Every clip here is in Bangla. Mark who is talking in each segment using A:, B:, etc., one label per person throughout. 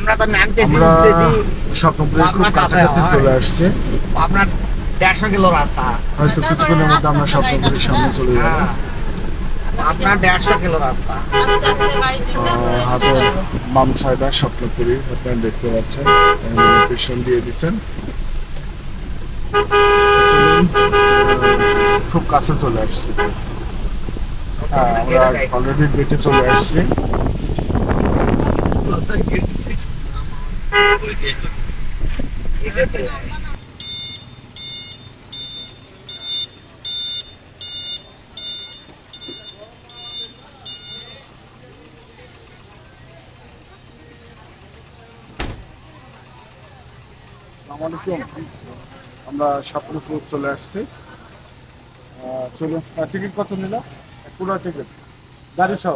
A: আমরা তো নামতেছি
B: আমরা
A: উঠতেছি
B: স্বপ্নপুরের খুব কাছাকাছি চলে আসছে।
A: আপনার 150 কিলো রাস্তা,
B: হয়তো কিছুক্ষণের মধ্যে আমরা স্বপ্নপুরের সামনে চলে যাব।
A: হ্যাঁ আপনার 150 কিলো রাস্তা।
B: হাতে বাম সাইডে স্বপ্নপুরি আপনারা দেখতে পাচ্ছেন, লোকেশন দিয়ে দিচ্ছেন। চলুন, খুব কাছে চলে আসছি। হ্যাঁ, আমরা অলরেডি গেটে চলে আসছি। আসসালামু আলাইকুম, আমরা স্বপ্নপুর চলে আসছি। চলুন, টিকিট কত নিল? পুরো টিকিট গাড়ি সহ?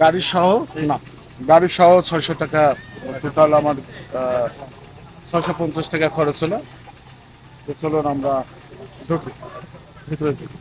B: গাড়ি সহ না, গাড়ি সহ 600 টাকা টোটাল। আমার 650 টাকা খরচ হলো। তো চলুন আমরা ঢুকি, ভিতরে ঢুকি।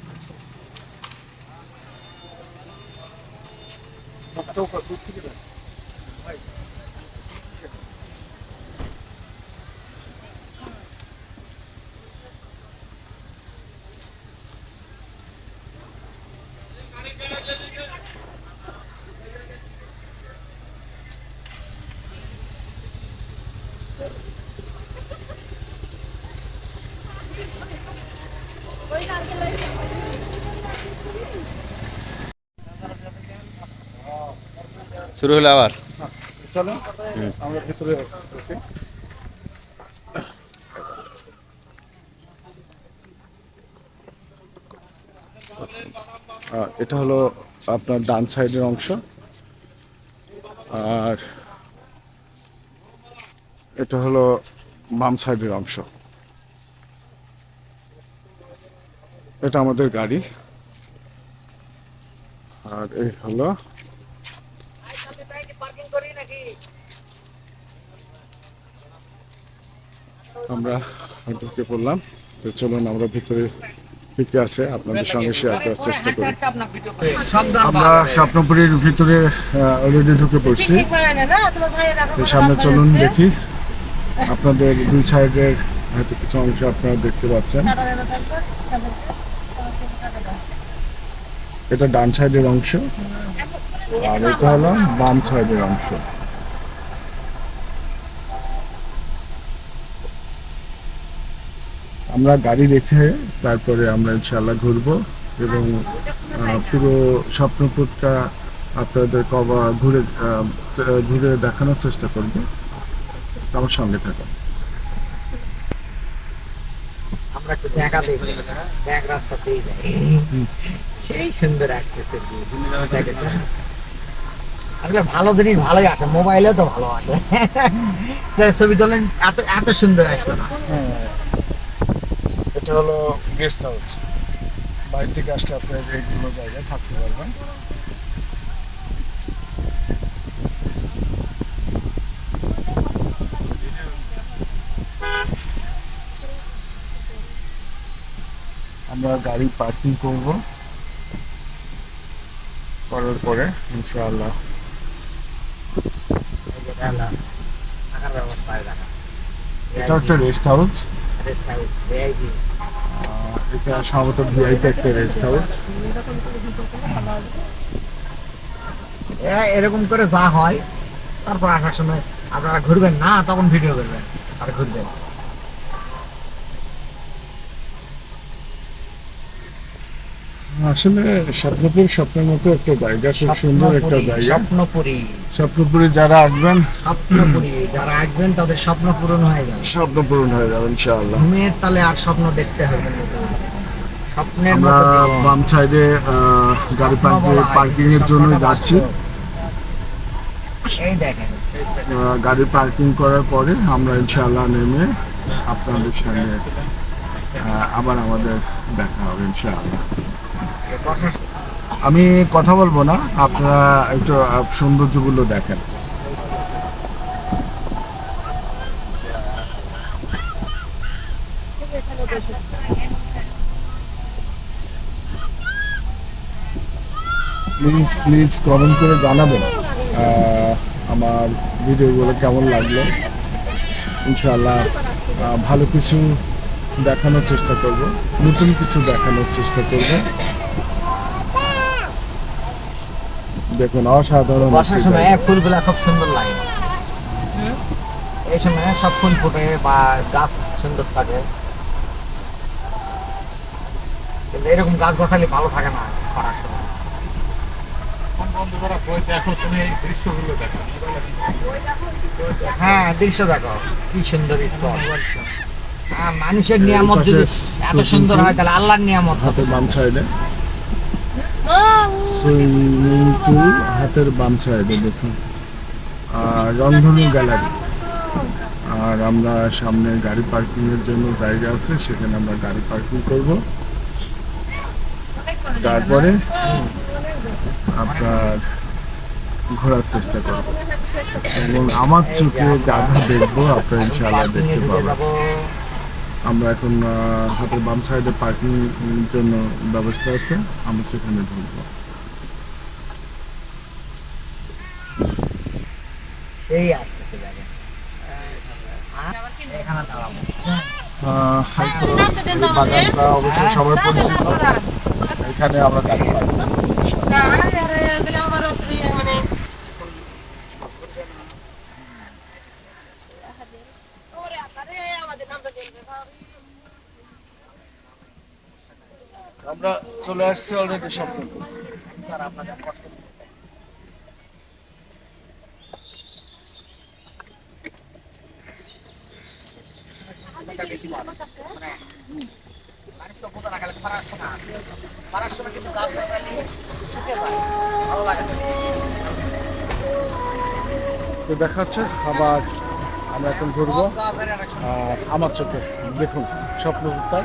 C: শুরু হলো আবার।
B: চলো আমরা ভিতরে ঢুকি। এটা হলো আপনার ডান সাইডের অংশ, আর এটা হলো বাম সাইডের অংশ। এটা আমাদের গাড়ি, আর এই হলো আমরা ঢুকে পড়লাম। তো চলুন আমরা ভিতরে ঢুকে আছে আপনাদের সঙ্গে শেয়ার করার চেষ্টা করি। আমরা স্বপ্নপুরীর ভিতরে অলরেডি ঢুকে পড়ছি। সামনে চলুন দেখি, আপনাদের দুই সাইডের হয়তো কিছু অংশ আপনারা দেখতে পাচ্ছেন। এটা ডান সাইডের অংশ, আর এটা হলো বাম সাইডের অংশ। আমরা গাড়ি রেখে তারপরে আমরা ইনশাআল্লাহ ঘুরবো এবং পুরো স্বপ্নপুরটা আপনাদের ঘুরে ঘুরে দেখানোর চেষ্টা করবো। আমার সঙ্গে থাকুন।
A: আমরা একটু দেখা দেখি, ব্যাক রাস্তাতেই যাই, সেই সুন্দর আসতেছে। আসলে ভালো জিনিস ভালোই আসে, মোবাইলেও তো ভালো আসে। ছবি তোলেন, এত এত সুন্দর আসবে না।
B: এটা হলো গেস্ট হাউস। বাইরে থেকে আসলে আপনার এইগুলো জায়গায় থাকতে পারবেন। আমরা গাড়ি পার্কিং করব, করার পরে ইনশাআল্লাহ
A: থাকার ব্যবস্থা দেখা,
B: এটা একটা rest house.
A: Rest house VIP.
B: এটা সম্ভবত ভিআইপি একটা রেস্ট হাউস।
A: এরকম করে যা হয়, তারপর আসার সময় আপনারা ঘুরবেন না, তখন ভিডিও করবেন আর ঘুরবেন।
B: আসলে স্বপ্নপুর স্বপ্নের মতো একটা জায়গা, খুব সুন্দর একটা জায়গা।
A: স্বপ্নপুরী,
B: স্বপ্নপুরে যারা আসবেন,
A: স্বপ্নপুরী যারা আসবেন তাদের স্বপ্ন পূরণ হয়ে যাবে।
B: স্বপ্ন পূরণ হয়ে যাবে ইনশাআল্লাহ।
A: ঘুমের তালে আর স্বপ্ন দেখতে হবে না। স্বপ্নের
B: আমরা
A: মতো জীবন।
B: বাম সাইডে গাড়ি পার্কিং এর জন্য যাচ্ছি।
A: এই দেখেন,
B: গাড়ি পার্কিং করার পরে আমরা ইনশাআল্লাহ নেমে আপনাদের সঙ্গে আবার আমাদের দেখা হবে ইনশাআল্লাহ। আমি কথা বলবো না, আপনারা একটু সৌন্দর্যগুলো দেখেন। প্লিজ প্লিজ কমেন্ট করে জানাবেন আমার ভিডিওগুলো কেমন লাগলো। ইনশাআল্লাহ ভালো কিছু দেখানোর চেষ্টা করব, নতুন কিছু দেখানোর চেষ্টা করব। দেখুন অসাধারণ
A: বর্ষার সময় ফুলগুলা খুব সুন্দর লাগে। এই সময় সব ফুল ফুটে বা গাছ সুন্দর থাকে, কিন্তু এরকম গাছ গাছালি ভালো থাকে না খরার সময়। হ্যাঁ, দৃশ্য দেখো কি সুন্দর স্পট। মানুষের নিয়ামত যদি এত সুন্দর হয় তাহলে আল্লাহর নিয়ামত হতে
B: হাতের বাম সাইডে সুইমিং পুল, হাতের বাম সাইডে দেখুন রংধনু গ্যালারি। আর আমরা সামনে গাড়ি পার্কিং এর জন্য জায়গা আছে, সেখানে আমরা গাড়ি পার্কিং করব। তারপরে আপনার ঘোরার চেষ্টা করব এবং আমার চোখে যা যা দেখবো আপনারা ইনশাআল্লাহ দেখতে পাবেন। আমরা এখন হাতের বাম সাইডে পার্কিং জন্য ব্যবস্থা আছে, আমরা সেখানে ঢুকবো।
A: সেই আসতেছে দেখেন। এখানে দাঁড়াবো।
B: হয়তো এই বাগানটা অবশ্যই সবার পরিচিত, এখানে আমরা গাড়ি পার্কিং আমরা চলে আসছি অলরেডি স্বপ্নপুর। তো দেখা হচ্ছে আবার, আমরা এখন ঘুরবো। আর আমার চোখে দেখুন স্বপ্নপুরটা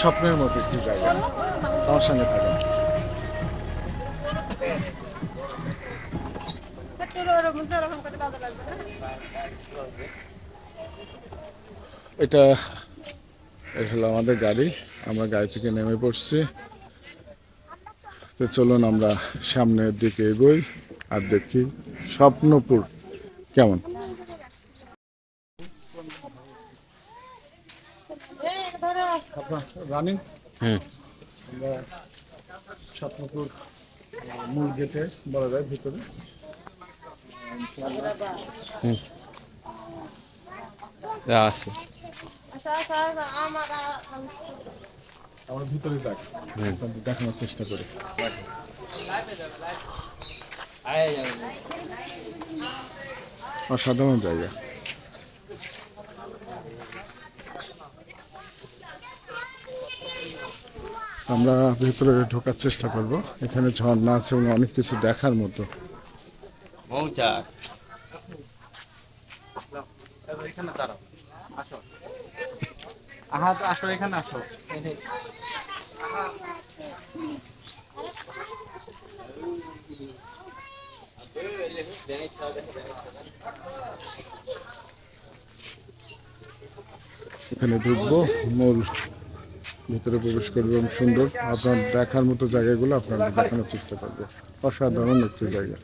B: স্বপ্নের মতো একটি জায়গা, আমার সঙ্গে থাকেন। এটা হলো আমাদের গাড়ি, আমরা গাড়ি থেকে নেমে পড়ছি। তো চলুন আমরা সামনের দিকে এগোই আর দেখি স্বপ্নপুর কেমন। রানিং আমরা স্বপ্নপুর মূল গেটে বলা যায় ভিতরে।
C: আছে
B: আমরা ভিতরে যাই, দেখানোর চেষ্টা করি। অসাধারণ জায়গা। আমরা ভিতরে ঢোকার চেষ্টা করব। এখানে ঝর্ণা আছে এবং অনেক কিছু দেখার মতো।
C: মৌচাক। এখানে দাঁড়াও, আসো। তো আসো, এখানে আসো।
B: এখানে ঢুকবো, মূল ভিতরে প্রবেশ করবো এবং সুন্দর আপনার দেখার মতো জায়গাগুলো আপনারা দেখানোর চেষ্টা করবো। অসাধারণ একটি জায়গা।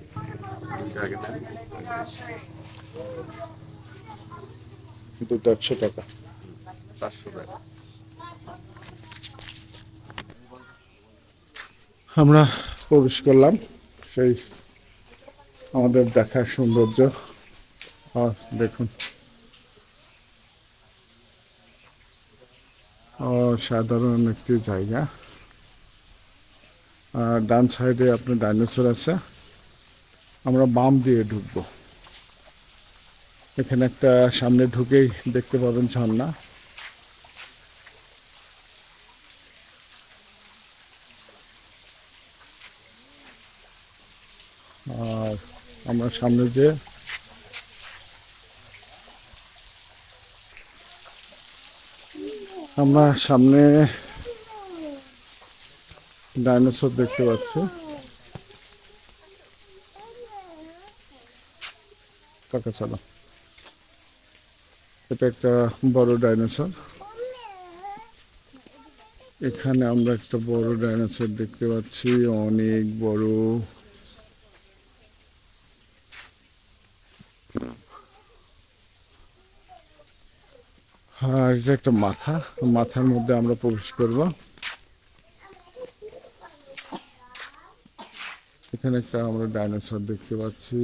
B: দুটো 100 টাকা।
C: 500 টাকা।
B: আমরা প্রবেশ করলাম সেই আমাদের দেখার সৌন্দর্য। দেখুন অসাধারণ একটি জায়গা। ডান সাইডে আপনার ডাইনোসর আছে, আমরা বাম দিয়ে ঢুকবো। এখানে একটা সামনে ঢুকেই দেখতে পাবেন ঝর্ণা। আর আমরা সামনে যে ডাইনোসর দেখতে পাচ্ছি। কাকা চলো, এটা একটা বড় ডাইনোসর। এখানে আমরা একটা বড় ডাইনোসর দেখতে পাচ্ছি, অনেক বড়। আর এটা একটা মাথা, মাথার মধ্যে আমরা প্রবেশ করব। এখানে একটা আমরা ডাইনোসর দেখতে পাচ্ছি।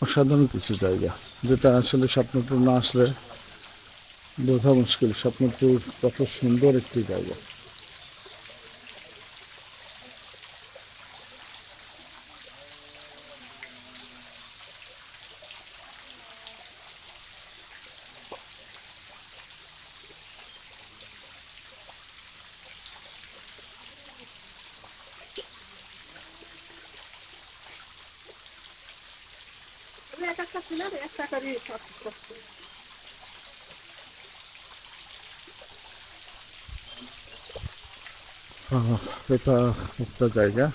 B: অসাধারণ কিছু জায়গা, যেটা আসলে স্বপ্নপুর না আসলে বোঝা মুশকিল স্বপ্নপুর কত সুন্দর একটি জায়গা। এটা একটা জায়গা।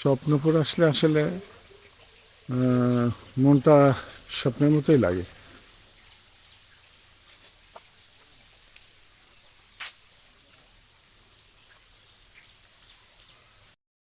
B: স্বপ্নপুর আসলে আসলে মনটা স্বপ্নের মতোই লাগে।